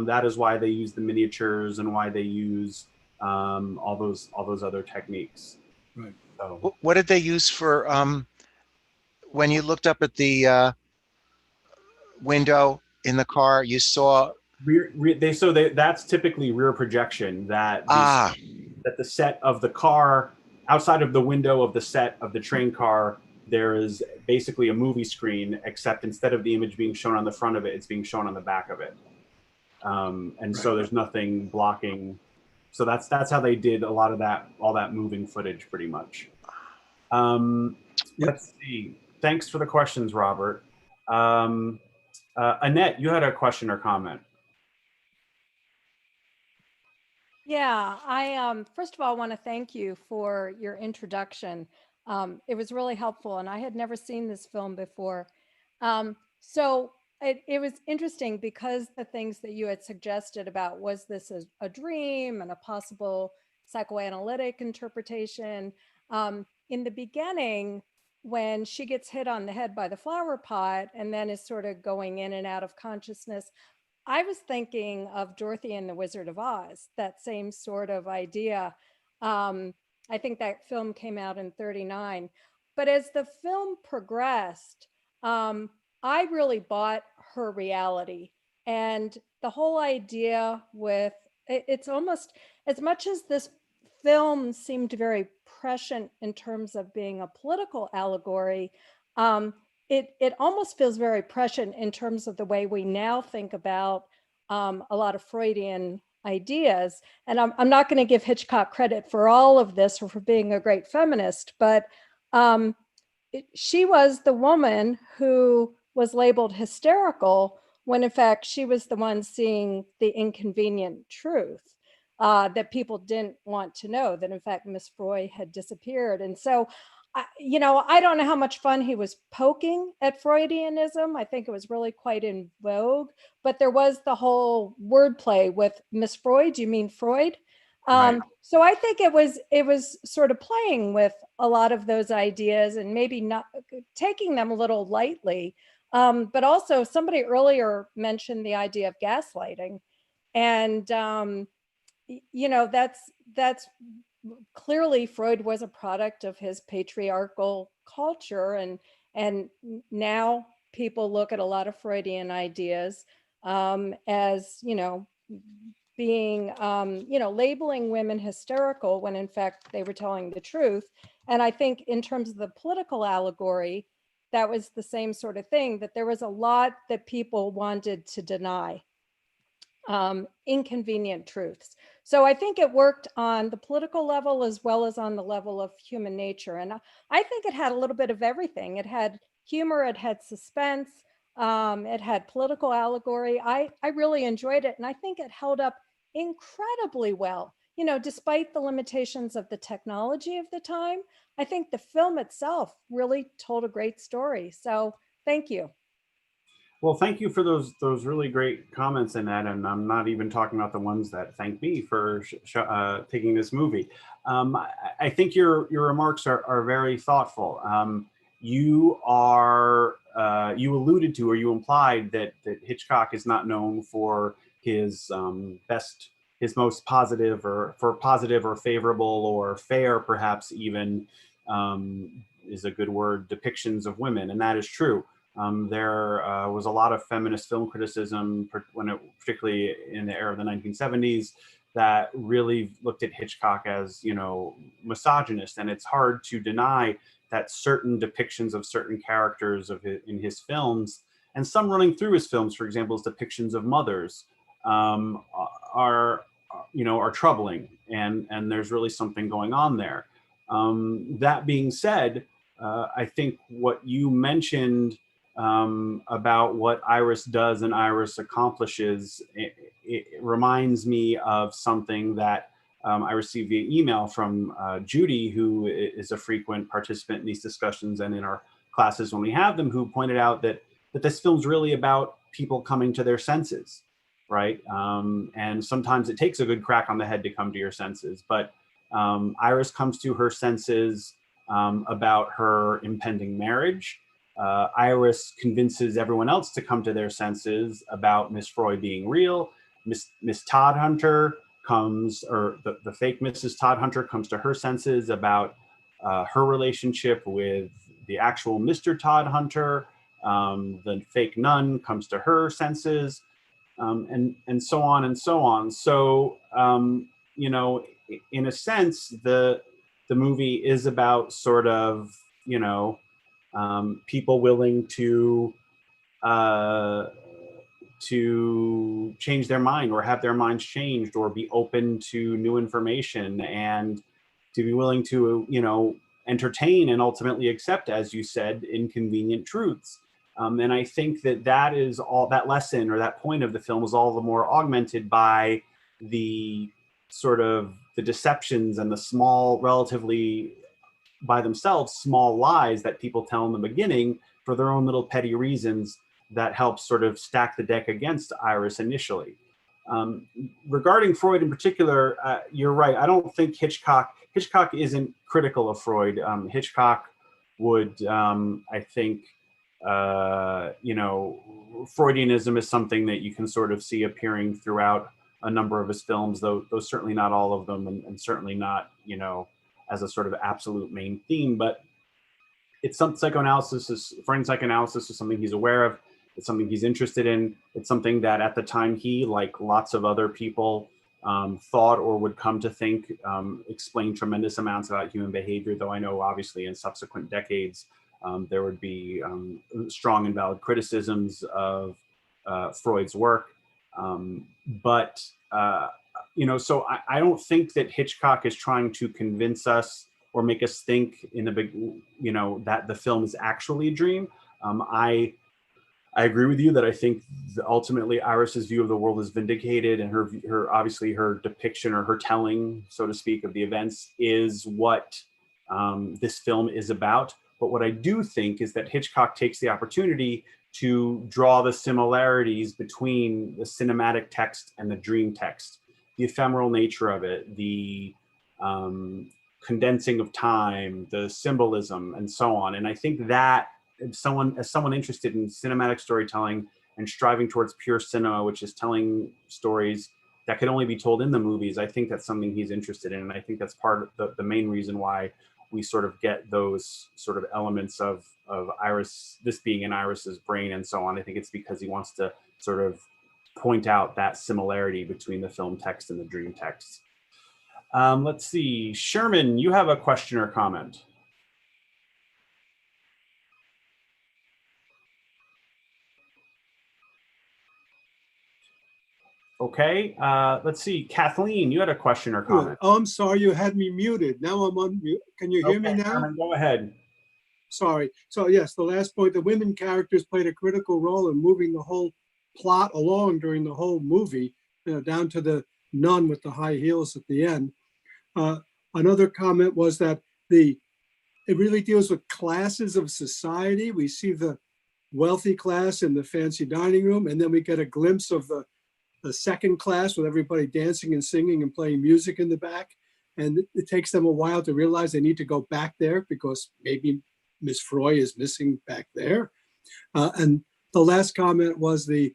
that is why they use the miniatures and why they use all those other techniques. Right. So, What did they use for when you looked up at the window in the car? You saw that's typically rear projection. That the set of the car, outside of the window of the set of the train car, there is basically a movie screen, except instead of the image being shown on the front of it, it's being shown on the back of it. And so there's nothing blocking. So that's how they did a lot of that, all that moving footage pretty much. Let's see. Thanks for the questions, Robert. Annette, you had a question or comment. Yeah, I first of all want to thank you for your introduction. It was really helpful, and I had never seen this film before. So it was interesting because the things that you had suggested about was this a dream and a possible psychoanalytic interpretation. In the beginning, when she gets hit on the head by the flower pot and then is sort of going in and out of consciousness, I was thinking of Dorothy and the Wizard of Oz, that same sort of idea. I think that film came out in '39. But as the film progressed, I really bought her reality. And the whole idea with it's almost, as much as this film seemed very prescient in terms of being a political allegory, it almost feels very prescient in terms of the way we now think about a lot of Freudian ideas. And I'm not going to give Hitchcock credit for all of this or for being a great feminist, but she was the woman who was labeled hysterical when in fact she was the one seeing the inconvenient truth that people didn't want to know, that in fact Miss Freud had disappeared. And so, I don't know how much fun he was poking at Freudianism. I think it was really quite in vogue, but there was the whole wordplay with Miss Freud, you mean Freud? Right. So I think it was sort of playing with a lot of those ideas and maybe not taking them a little lightly. But also somebody earlier mentioned the idea of gaslighting, and that's clearly Freud was a product of his patriarchal culture, and now people look at a lot of Freudian ideas as being labeling women hysterical when in fact they were telling the truth. And I think in terms of the political allegory, that was the same sort of thing, that there was a lot that people wanted to deny, inconvenient truths. So I think it worked on the political level as well as on the level of human nature. And I think it had a little bit of everything. It had humor, it had suspense, it had political allegory. I really enjoyed it. And I think it held up incredibly well. Despite the limitations of the technology of the time, I think the film itself really told a great story. So thank you. Well, thank you for those really great comments, Annette, and I'm not even talking about the ones that thank me for taking this movie. I think your remarks are very thoughtful. You alluded to, or you implied that Hitchcock is not known for his most positive or favorable or fair, perhaps even is a good word, depictions of women, and that is true. There was a lot of feminist film criticism, particularly in the era of the 1970s, that really looked at Hitchcock as, misogynist. And it's hard to deny that certain depictions of certain characters in his films, and some running through his films, for example, his depictions of mothers, are troubling, and there's really something going on there. That being said, I think what you mentioned about what Iris does and Iris accomplishes, it reminds me of something that I received via email from Judy, who is a frequent participant in these discussions and in our classes when we have them, who pointed out that this film's really about people coming to their senses, right? And sometimes it takes a good crack on the head to come to your senses, but Iris comes to her senses about her impending marriage. Iris convinces everyone else to come to their senses about Miss Freud being real. Miss Todhunter comes, or the fake Mrs. Todhunter comes to her senses about her relationship with the actual Mr. Todhunter. The fake nun comes to her senses, and so on and so on. So, in a sense, the movie is about sort of, people willing to change their mind or have their minds changed or be open to new information and to be willing to, entertain and ultimately accept, as you said, inconvenient truths. And I think that is all, that lesson or that point of the film is all the more augmented by the sort of the deceptions and the small, relatively by themselves, small lies that people tell in the beginning for their own little petty reasons that helps sort of stack the deck against Iris initially. Regarding Freud in particular, you're right. I don't think Hitchcock isn't critical of Freud. Hitchcock would, I think, Freudianism is something that you can sort of see appearing throughout a number of his films, though certainly not all of them, and certainly not, as a sort of absolute main theme. But it's some forensic psychoanalysis is something he's aware of. It's something he's interested in. It's something that at the time he, like lots of other people, thought or would come to think explained tremendous amounts about human behavior, though I know obviously in subsequent decades there would be strong and valid criticisms of Freud's work. So I don't think that Hitchcock is trying to convince us or make us think in the big, that the film is actually a dream. I agree with you that I think ultimately Iris's view of the world is vindicated, and her obviously her depiction or her telling, so to speak, of the events is what this film is about. But what I do think is that Hitchcock takes the opportunity to draw the similarities between the cinematic text and the dream text, the ephemeral nature of it, the condensing of time, the symbolism, and so on. And I think that as someone interested in cinematic storytelling and striving towards pure cinema, which is telling stories that could only be told in the movies, I think that's something he's interested in. And I think that's part of the main reason why we sort of get those sort of elements of Iris, this being in Iris's brain and so on. I think it's because he wants to sort of point out that similarity between the film text and the dream text. Let's see, Sherman, you have a question or comment? Okay, let's see, Kathleen, you had a question or comment? Oh, I'm sorry, you had me muted. Now I'm on mute. Can you hear me now? Sherman, go ahead. Sorry. So yes, the last point, the women characters played a critical role in moving the whole plot along during the whole movie, down to the nun with the high heels at the end. Another comment was that it really deals with classes of society. We see the wealthy class in the fancy dining room, and then we get a glimpse of the second class with everybody dancing and singing and playing music in the back. And it takes them a while to realize they need to go back there because maybe Miss Freud is missing back there. And the last comment was the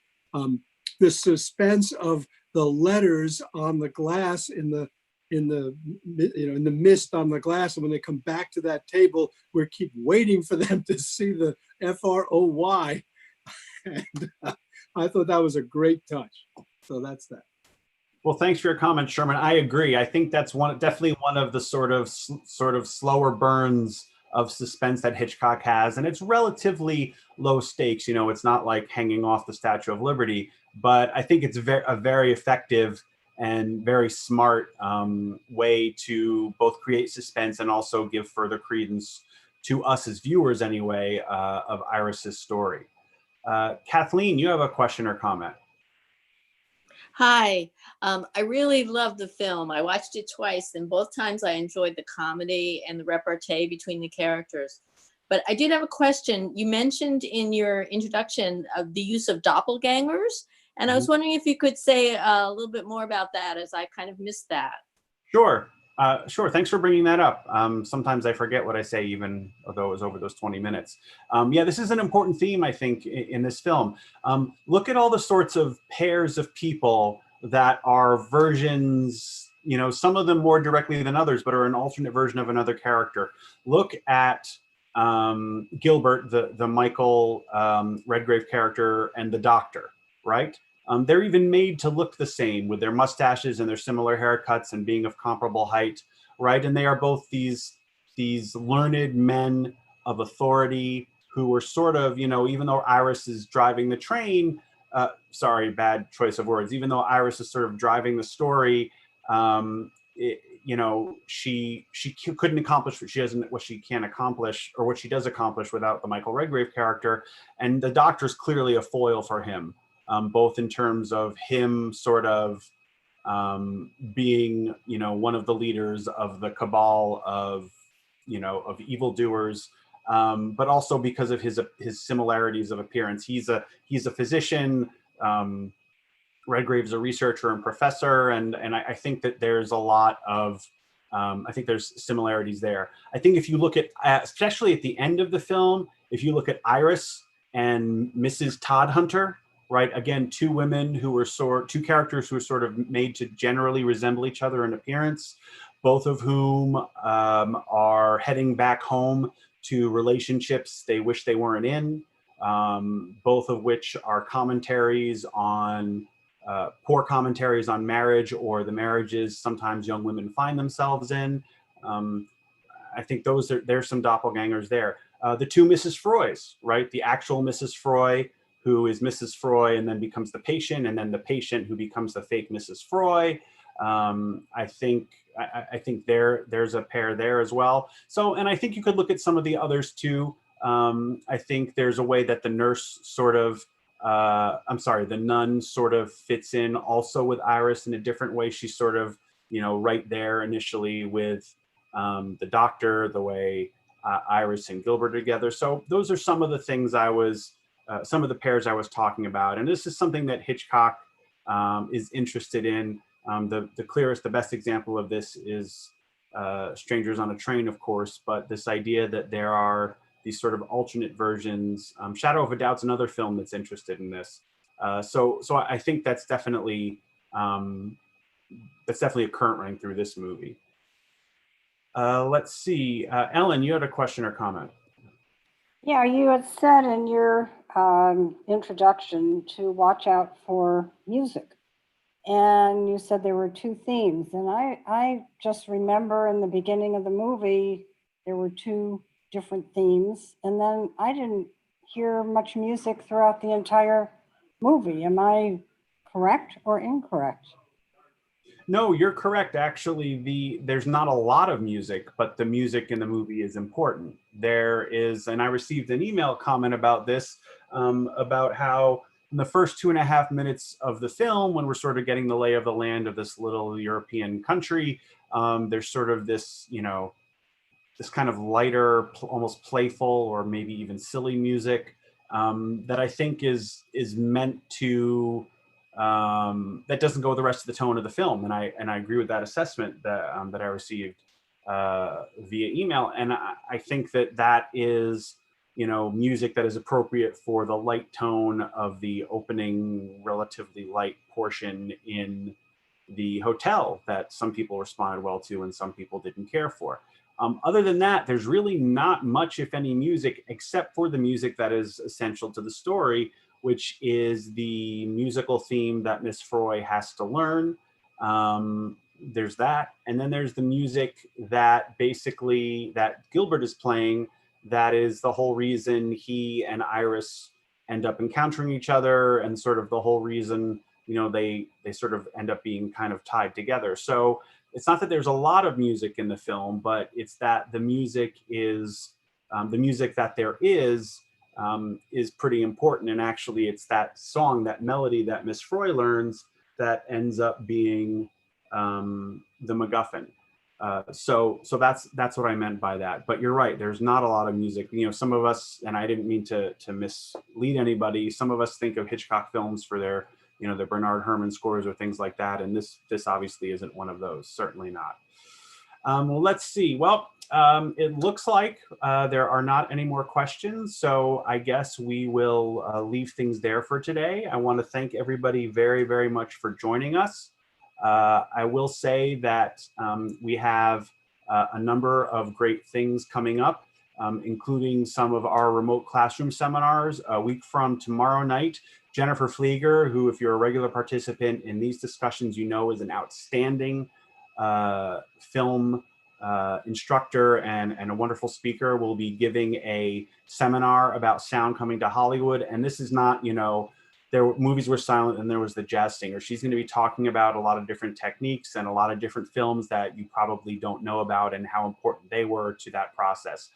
suspense of the letters on the glass in the mist on the glass. And when they come back to that table, we keep waiting for them to see the FROY. And I thought that was a great touch. So that's that. Well, thanks for your comment, Sherman. I agree. I think that's definitely one of the sort of slower burns of suspense that Hitchcock has, and it's relatively low stakes. It's not like hanging off the Statue of Liberty, but I think it's a very effective and very smart way to both create suspense and also give further credence to us as viewers, anyway, of Iris's story. Kathleen, you have a question or comment? Hi, I really loved the film. I watched it twice, and both times I enjoyed the comedy and the repartee between the characters. But I did have a question. You mentioned in your introduction of the use of doppelgangers, and I was wondering if you could say a little bit more about that, as I kind of missed that. Sure. Sure. Thanks for bringing that up. Sometimes I forget what I say, even though it was over those 20 minutes. Yeah, this is an important theme, I think, in this film. Look at all the sorts of pairs of people that are versions, some of them more directly than others, but are an alternate version of another character. Look at Gilbert, the Michael Redgrave character, and the doctor, right? They're even made to look the same with their mustaches and their similar haircuts and being of comparable height, right? And they are both these learned men of authority who are sort of, even though Iris is driving the train, sorry, bad choice of words, even though Iris is sort of driving the story, she couldn't accomplish what she can accomplish, or what she does accomplish, without the Michael Redgrave character. And the doctor's clearly a foil for him. Both in terms of him sort of being, one of the leaders of the cabal of evildoers, but also because of his similarities of appearance. He's a physician. Redgrave's a researcher and professor, and I think that there's a lot of I think there's similarities there. I think if you look at, especially at the end of the film, if you look at Iris and Mrs. Todhunter, right? Again, two characters who are sort of made to generally resemble each other in appearance, both of whom are heading back home to relationships they wish they weren't in, both of which are commentaries on poor commentaries on marriage or the marriages sometimes young women find themselves in. I think there's some doppelgangers there. The two Mrs. Froys, right? The actual Mrs. Froy, who is Mrs. Froy and then becomes the patient, and then the patient who becomes the fake Mrs. Froy. I think there's a pair there as well. So, and I think you could look at some of the others too. I think there's a way that the nurse sort of, the nun sort of fits in also with Iris in a different way. She's sort of, right there initially with the doctor, the way Iris and Gilbert are together. So those are some of the things some of the pairs I was talking about. And this is something that Hitchcock is interested in. The clearest, the best example of this is Strangers on a Train, of course, but this idea that there are these sort of alternate versions. Shadow of a Doubt's another film that's interested in this. So I think that's definitely a current running through this movie. Let's see, Ellen, you had a question or comment? Yeah, you had said in your introduction to watch out for music. And you said there were two themes. And I just remember in the beginning of the movie, there were two different themes. And then I didn't hear much music throughout the entire movie. Am I correct or incorrect? No, you're correct. Actually, there's not a lot of music, but the music in the movie is important. There is, and I received an email comment about this, about how in the first 2.5 minutes of the film, when we're sort of getting the lay of the land of this little European country, there's sort of this, this kind of lighter, almost playful or maybe even silly music that I think is meant to, that doesn't go with the rest of the tone of the film. And I agree with that assessment that I received via email. And I think that is, music that is appropriate for the light tone of the opening, relatively light portion in the hotel that some people responded well to and some people didn't care for. Other than that, there's really not much, if any, music, except for the music that is essential to the story, which is the musical theme that Miss Froy has to learn. There's that. And then there's the music that Gilbert is playing. That is the whole reason he and Iris end up encountering each other, and sort of the whole reason, they sort of end up being kind of tied together. So it's not that there's a lot of music in the film, but it's that the music that there is pretty important. And actually it's that song, that melody that Miss Froy learns that ends up being the MacGuffin. So that's what I meant by that. But you're right, there's not a lot of music. Some of us, and I didn't mean to mislead anybody, some of us think of Hitchcock films for their, the Bernard Herrmann scores or things like that. And this obviously isn't one of those, certainly not. Well, let's see. Well, it looks like there are not any more questions. So I guess we will leave things there for today. I want to thank everybody very, very much for joining us. I will say that we have a number of great things coming up, including some of our remote classroom seminars. A week from tomorrow night, Jennifer Flieger, who, if you're a regular participant in these discussions, is an outstanding film instructor and a wonderful speaker, will be giving a seminar about sound coming to Hollywood. And this is not, movies were silent and there was the jazz singer. She's going to be talking about a lot of different techniques and a lot of different films that you probably don't know about and how important they were to that process.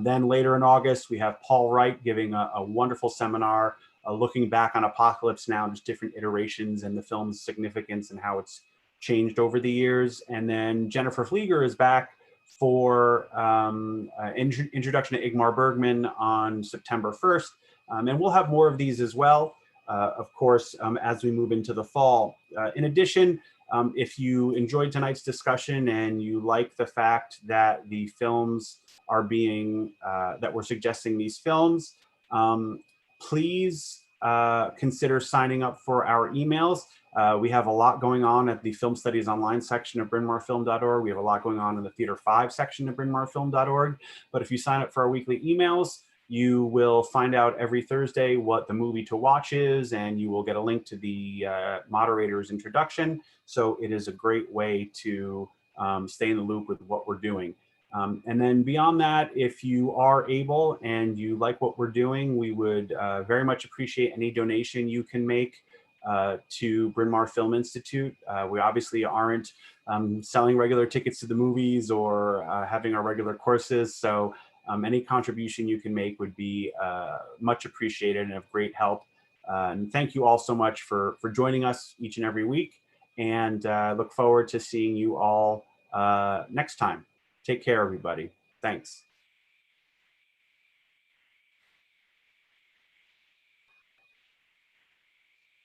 Then later in August, we have Paul Wright giving a wonderful seminar looking back on Apocalypse Now, just different iterations and the film's significance and how it's changed over the years. And then Jennifer Flieger is back for introduction to Ingmar Bergman on September 1st. And we'll have more of these as well, of course, as we move into the fall. In addition, if you enjoyed tonight's discussion and you like the fact that the films are being, that we're suggesting these films, please consider signing up for our emails. We have a lot going on at the Film Studies Online section of BrynMarFilm.org. We have a lot going on in the Theater 5 section of BrynMarFilm.org. But if you sign up for our weekly emails, you will find out every Thursday what the movie to watch is, and you will get a link to the moderator's introduction. So it is a great way to stay in the loop with what we're doing. And then beyond that, if you are able and you like what we're doing, we would very much appreciate any donation you can make to Bryn Mawr Film Institute. We obviously aren't selling regular tickets to the movies or having our regular courses. So any contribution you can make would be much appreciated and of great help. And thank you all so much for joining us each and every week. And look forward to seeing you all next time. Take care, everybody. Thanks.